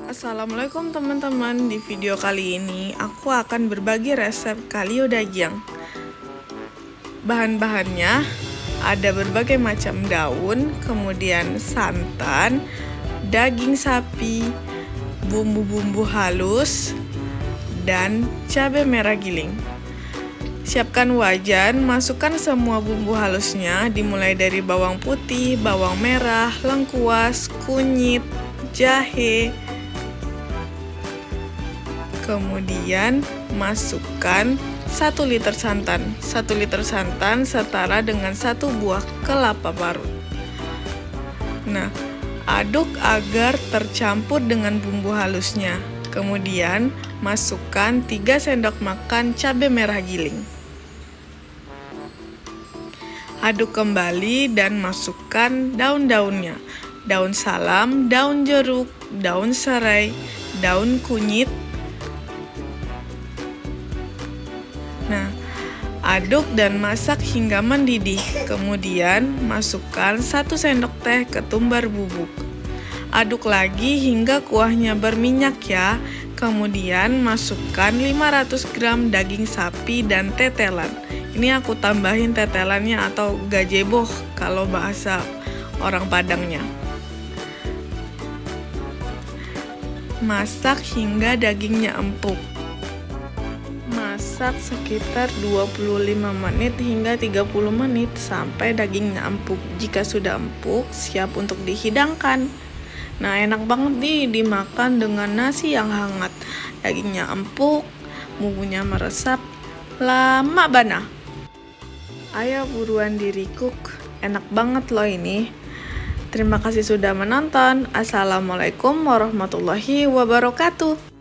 Assalamualaikum teman-teman. Di video kali ini aku akan berbagi resep kalio daging. Bahan-bahannya ada berbagai macam daun, kemudian santan, daging sapi, bumbu-bumbu halus, dan cabai merah giling. Siapkan wajan, masukkan semua bumbu halusnya, dimulai dari bawang putih, bawang merah, lengkuas, kunyit, jahe. Kemudian masukkan 1 liter santan. 1 liter santan setara dengan 1 buah kelapa parut. Nah, aduk agar tercampur dengan bumbu halusnya. Kemudian masukkan 3 sendok makan cabai merah giling. Aduk kembali dan masukkan daun-daunnya. Daun salam, daun jeruk, daun serai, daun kunyit. Nah, aduk dan masak hingga mendidih. Kemudian masukkan 1 sendok teh ketumbar bubuk. Aduk lagi hingga kuahnya berminyak ya. Kemudian masukkan 500 gram daging sapi dan tetelan. Ini aku tambahin tetelannya atau gajeboh kalau bahasa orang Padangnya. Masak hingga dagingnya empuk. Masak sekitar 25 menit hingga 30 menit sampai dagingnya empuk. Jika sudah empuk, siap untuk dihidangkan. Nah, enak banget nih dimakan dengan nasi yang hangat. Dagingnya empuk, bumbunya meresap, lama bana. Ayo buruan di-recook, enak banget loh ini. Terima kasih sudah menonton. Assalamualaikum warahmatullahi wabarakatuh.